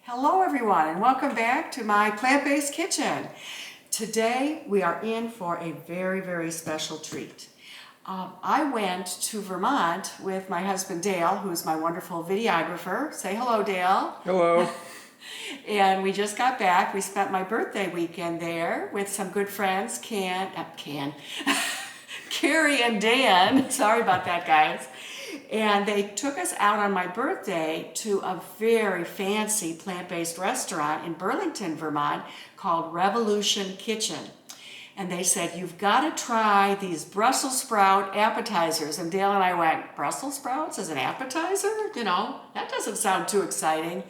Hello everyone and welcome back to my plant-based kitchen. Today we are in for a very special treat. I went to Vermont with my husband Dale, who's my wonderful videographer. Say hello, Dale. Hello. And we just got back. We spent my birthday weekend there with some good friends, Carrie and Dan. Sorry about that, guys. And they took us out on my birthday to a very fancy plant-based restaurant in Burlington, Vermont called Revolution Kitchen. And they said, you've got to try these Brussels sprout appetizers. And Dale and I went, Brussels sprouts as an appetizer? You know, that doesn't sound too exciting.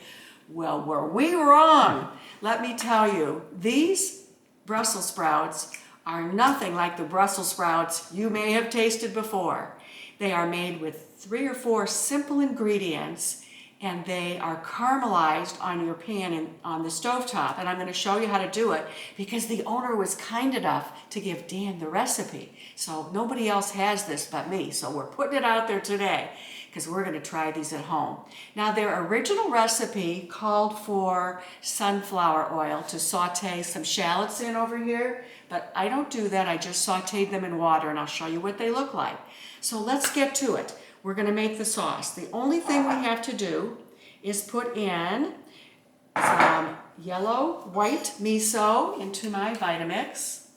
Well, were we wrong? Let me tell you, these Brussels sprouts are nothing like the Brussels sprouts you may have tasted before. They are made with 3 or 4 simple ingredients, and they are caramelized on your pan and on the stovetop. And I'm going to show you how to do it because the owner was kind enough to give Dan the recipe. So nobody else has this but me. So we're putting it out there today because we're going to try these at home. Now, their original recipe called for sunflower oil to saute some shallots in over here, but I don't do that. I just sauteed them in water, and I'll show you what they look like. So let's get to it. We're going to make the sauce. The only thing we have to do is put in some white miso into my Vitamix.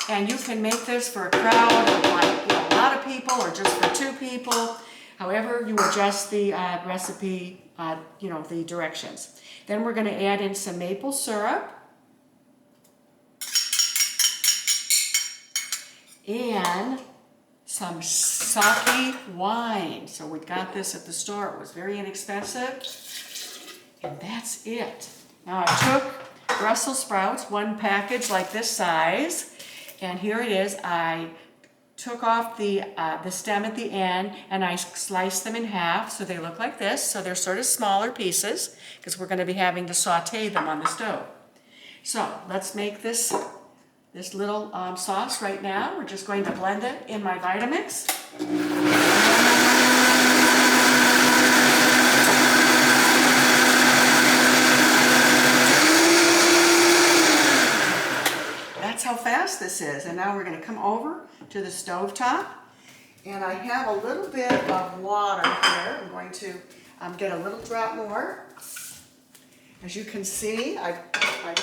And you can make this for a crowd of a lot of people or just for 2 people. However you adjust the recipe, the directions. Then we're going to add in some maple syrup. And some sake wine. So we got this at the store. It was very inexpensive. And that's it. Now I took Brussels sprouts, 1 package like this size. And here it is. I took off the stem at the end and I sliced them in half so they look like this. So they're sort of smaller pieces because we're going to be having to saute them on the stove. So let's make this little sauce right now. We're just going to blend it in my Vitamix. That's how fast this is. And now we're going to come over to the stovetop. And I have a little bit of water here. I'm going to get a little drop more. As you can see, I've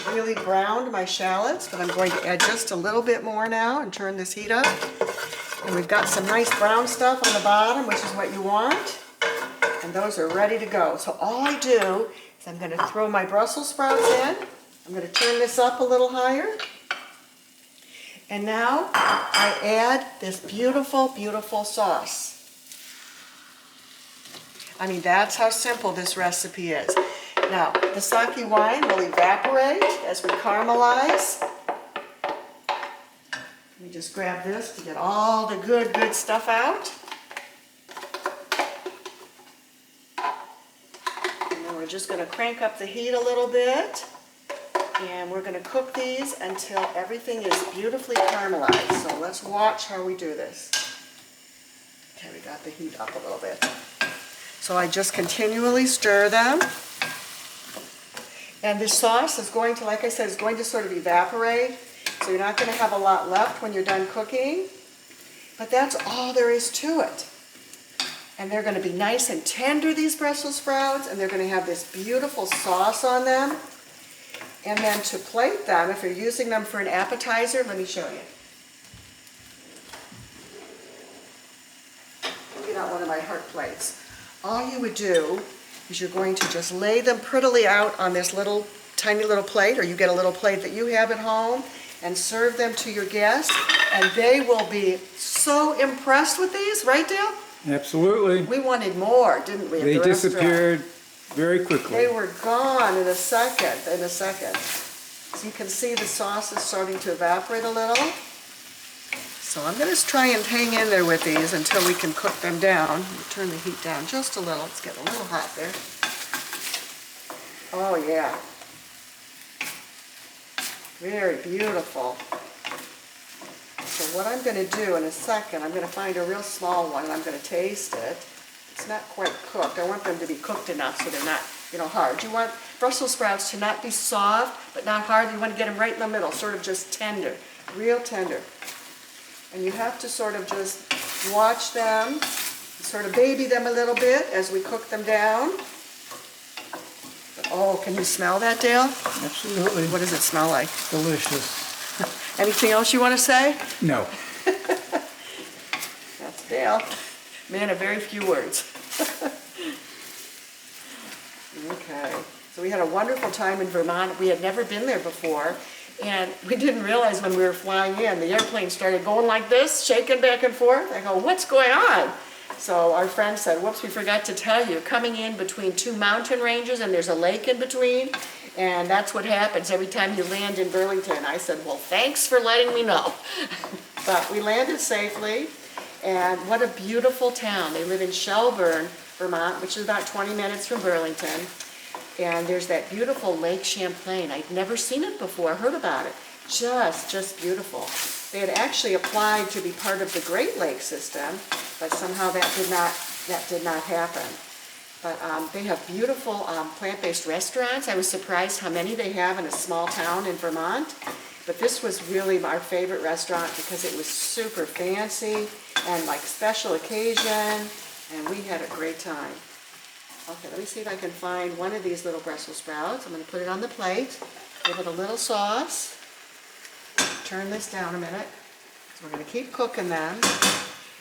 really browned my shallots, but I'm going to add just a little bit more now and turn this heat up. And we've got some nice brown stuff on the bottom, which is what you want. And those are ready to go. So all I do is I'm going to throw my Brussels sprouts in. I'm going to turn this up a little higher. And now I add this beautiful sauce. I mean, that's how simple this recipe is. Now, the sake wine will evaporate as we caramelize. Let me just grab this to get all the good stuff out. And then we're just going to crank up the heat a little bit. And we're going to cook these until everything is beautifully caramelized. So let's watch how we do this. Okay, we got the heat up a little bit. So I just continually stir them. And this sauce is going to, like I said, is going to sort of evaporate. So you're not going to have a lot left when you're done cooking. But that's all there is to it. And they're going to be nice and tender, these Brussels sprouts, and they're going to have this beautiful sauce on them. And then to plate them, if you're using them for an appetizer, let me show you. Get out one of my heart plates. All you would do is you're going to just lay them prettily out on this tiny little plate, or you get a little plate that you have at home, and serve them to your guests, and they will be so impressed with these, right, Dale? Absolutely. We wanted more, didn't we? They disappeared very quickly. They were gone in a second. So you can see the sauce is starting to evaporate a little. So I'm going to try and hang in there with these until we can cook them down. Turn the heat down just a little. It's getting a little hot there. Oh yeah. Very beautiful. So what I'm going to do in a second, I'm going to find a real small one and I'm going to taste it. It's not quite cooked. I want them to be cooked enough so they're not hard. You want Brussels sprouts to not be soft, but not hard. You want to get them right in the middle, sort of just tender, real tender. And you have to sort of just watch them, sort of baby them a little bit as we cook them down. Oh, can you smell that, Dale? Absolutely. What does it smell like? Delicious. Anything else you want to say? No. That's Dale. Man of very few words. Okay. So we had a wonderful time in Vermont. We had never been there before. And we didn't realize when we were flying in, the airplane started going like this, shaking back and forth. I go, what's going on? So our friend said, whoops, we forgot to tell you, coming in between two mountain ranges and there's a lake in between, and that's what happens every time you land in Burlington. I said, well, thanks for letting me know. But we landed safely, and what a beautiful town. They live in Shelburne, Vermont, which is about 20 minutes from Burlington, and there's that beautiful Lake Champlain. I'd never seen it before, heard about it. Just beautiful. They had actually applied to be part of the Great Lakes system, but somehow that did not happen. But they have beautiful plant-based restaurants. I was surprised how many they have in a small town in Vermont. But this was really our favorite restaurant because it was super fancy and like special occasion, and we had a great time. Okay, let me see if I can find one of these little Brussels sprouts. I'm going to put it on the plate, give it a little sauce. Turn this down a minute. So we're going to keep cooking them.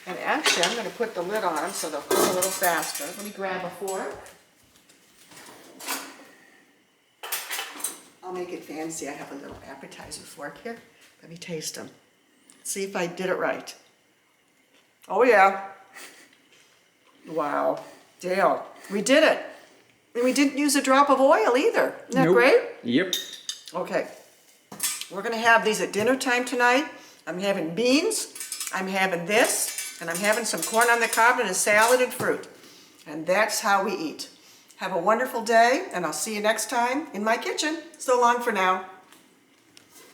And actually, I'm going to put the lid on them so they'll cook a little faster. Let me grab a fork. I'll make it fancy. I have a little appetizer fork here. Let me taste them. See if I did it right. Oh yeah. Wow. Dale, we did it. And we didn't use a drop of oil either. Isn't that great? Yep. Okay. We're going to have these at dinner time tonight. I'm having beans, I'm having this, and I'm having some corn on the cob and a salad and fruit. And that's how we eat. Have a wonderful day, and I'll see you next time in my kitchen. So long for now.